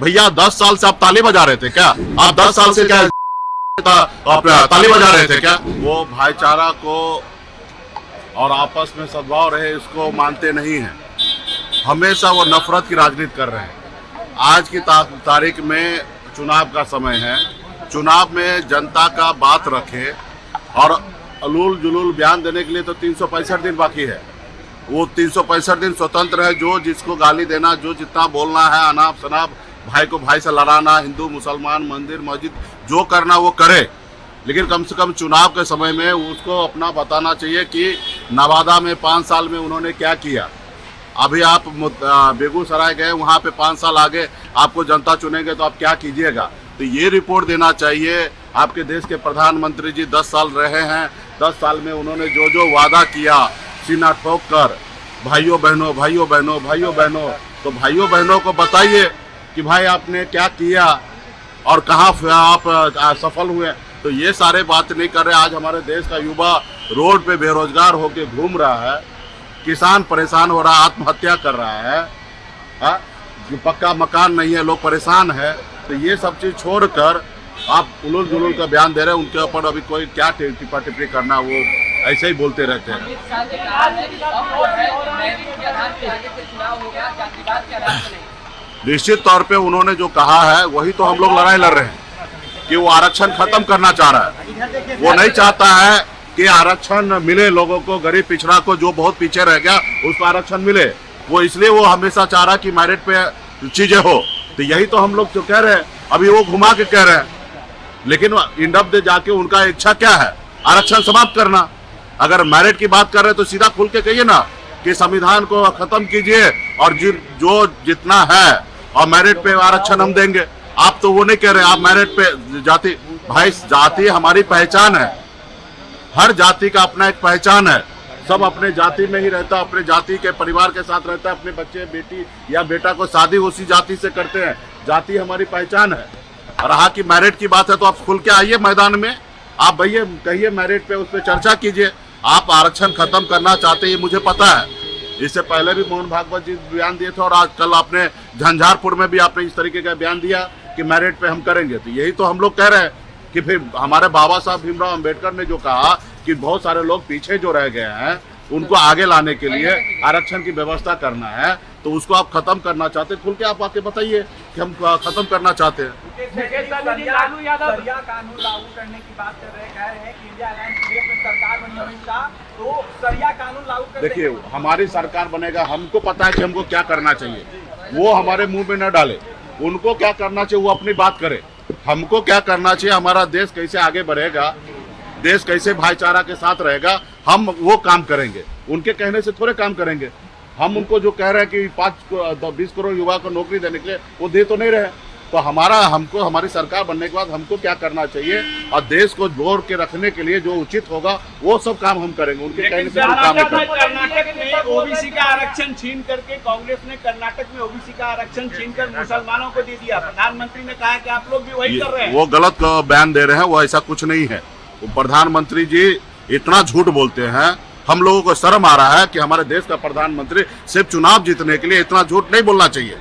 भैया 10 साल से आप ताली बजा रहे थे क्या? आप 10 साल से क्या आप ताली बजा रहे थे क्या? वो भाईचारा को और आपस में सद्भाव रहे इसको मानते नहीं हैं। हमेशा वो नफरत की राजनीति कर रहे हैं। आज की तारीख में चुनाव का समय है। चुनाव में जनता का बात रखे और अलूल जुलूल बयान देने के लिए तो 365 दिन बाकी है। वो 365 दिन स्वतंत्र है। जो जिसको गाली देना, जो जितना बोलना है, अनाप शनाप भाई को भाई से लड़ाना, हिंदू मुसलमान मंदिर मस्जिद जो करना वो करे, लेकिन कम से कम चुनाव के समय में उसको अपना बताना चाहिए कि नवादा में 5 साल में उन्होंने क्या किया। अभी आप बेगूसराय गए, वहाँ पे 5 साल आगे आपको जनता चुनेंगे तो आप क्या कीजिएगा। तो ये रिपोर्ट देना चाहिए। आपके देश के प्रधानमंत्री जी 10 साल रहे हैं। 10 साल में उन्होंने जो जो वादा किया सीना ठोक कर, भाइयों बहनों भाइयों बहनों भाइयों बहनों, तो भाइयों बहनों को बताइए कि भाई आपने क्या किया और कहाँ आप सफल हुए। तो ये सारे बात नहीं कर रहे। आज हमारे देश का युवा रोड पे बेरोजगार होकर घूम रहा है, किसान परेशान हो रहा है, आत्महत्या कर रहा है, पक्का मकान नहीं है, लोग परेशान है। तो ये सब चीज छोड़कर आप उलूल जुलूल का बयान दे रहे हैं। उनके ऊपर अभी कोई क्या टिप्पा टिप्पणी करना, वो ऐसे ही बोलते रहते हैं। निश्चित तौर पे उन्होंने जो कहा है वही तो हम लोग लड़ाई लड़ रहे हैं कि वो आरक्षण खत्म करना चाह रहा है। वो नहीं चाहता है कि आरक्षण मिले लोगों को, गरीब पिछड़ा को जो बहुत पीछे रह गया उसको आरक्षण मिले। वो इसलिए वो हमेशा चाह रहा कि मेरिट पे चीजें हो। तो यही तो हम लोग जो कह रहे हैं, अभी वो घुमा के कह रहे हैं, लेकिन इंडप दे जाके उनका इच्छा क्या है? आरक्षण समाप्त करना। अगर मेरिट की बात कर रहे हैं तो सीधा खुल के कहिए ना कि संविधान को खत्म कीजिए और जो जितना है और मेरिट पे आरक्षण हम देंगे। आप तो वो नहीं कह रहे। आप मेरिट पे जाति, भाई जाति हमारी पहचान है। हर जाति का अपना एक पहचान है। सब अपने जाति में ही रहता, अपने जाति के परिवार के साथ रहता है। अपने बच्चे बेटी या बेटा को शादी उसी जाति से करते हैं। जाति हमारी पहचान है। रहा कि मेरिट की बात है तो आप खुल के आइए मैदान में, आप भैया कहिए मेरिट पे, उस पर चर्चा कीजिए। आप आरक्षण खत्म करना चाहते हैं, ये मुझे पता है। इससे पहले भी मोहन भागवत जी बयान दिए थे और आज कल आपने झंझारपुर में भी आपने इस तरीके का बयान दिया कि मेरिट पे हम करेंगे। तो यही तो हम लोग कह रहे हैं कि फिर हमारे बाबा साहब भीमराव अंबेडकर ने जो कहा कि बहुत सारे लोग पीछे जो रह गए हैं उनको आगे लाने के लिए आरक्षण की व्यवस्था करना है, तो उसको आप खत्म करना चाहते हैं। खुल के आप आके बताइए कि हम खत्म करना चाहते हैं। कानून लागू करने की बात कर रहे हैं कि इंडिया अलायंस में सरकार बनी हमेशा, तो सरिया कानून लागू कर। देखिए, हमारी सरकार बनेगा, हमको पता है कि हमको क्या करना चाहिए। वो हमारे मुंह में न डाले। उनको क्या करना चाहिए वो अपनी बात करे। हमको क्या करना चाहिए, हमारा देश कैसे आगे बढ़ेगा, देश कैसे भाईचारा के साथ रहेगा, हम वो काम करेंगे। उनके कहने से थोड़े काम करेंगे। हम उनको जो कह रहे हैं कि 20 करोड़ युवा को नौकरी देने के लिए, वो दे तो नहीं रहे। तो हमको हमारी सरकार बनने के बाद हमको क्या करना चाहिए और देश को जोड़ के रखने के लिए जो उचित होगा वो सब काम हम करेंगे। उनके कहने से हम काम नहीं करेंगे। कर्नाटक में ओबीसी का आरक्षण छीन करके कांग्रेस ने कर्नाटक में ओबीसी का आरक्षण छीन कर मुसलमानों को दे दिया। प्रधानमंत्री ने कहा कि आप लोग भी वही कर रहे हैं। वो गलत बयान दे रहे हैं। वो ऐसा कुछ नहीं है। प्रधानमंत्री जी इतना झूठ बोलते हैं, हम लोगों को शर्म आ रहा है कि हमारे देश का प्रधानमंत्री सिर्फ चुनाव जीतने के लिए इतना झूठ नहीं बोलना चाहिए।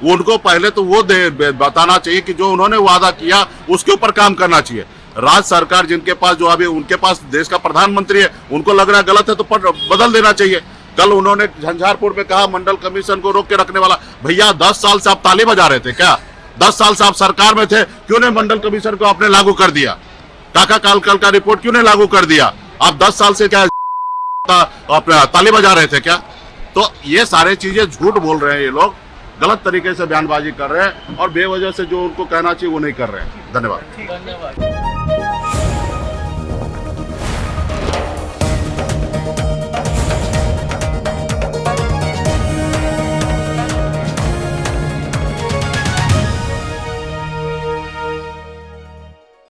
उनको पहले तो वो बताना चाहिए कि जो उन्होंने वादा किया उसके ऊपर काम करना चाहिए। राज्य सरकार जिनके पास, जो अभी उनके पास देश का प्रधानमंत्री है, उनको लग रहा है गलत है तो बदल देना चाहिए। कल उन्होंने झंझारपुर में कहा मंडल कमीशन को रोक के रखने वाला। भैया 10 साल से आप ताली बजा रहे थे क्या? 10 साल से आप सरकार में थे, क्यों नहीं मंडल कमीशन को आपने लागू कर दिया? टाका काल का रिपोर्ट क्यों नहीं लागू कर दिया? आप 10 साल से क्या ताली बजा रहे थे क्या? तो ये सारे चीजें झूठ बोल रहे हैं। ये लोग गलत तरीके से बयानबाजी कर रहे हैं और बेवजह से जो उनको कहना चाहिए वो नहीं कर रहे हैं। धन्यवाद।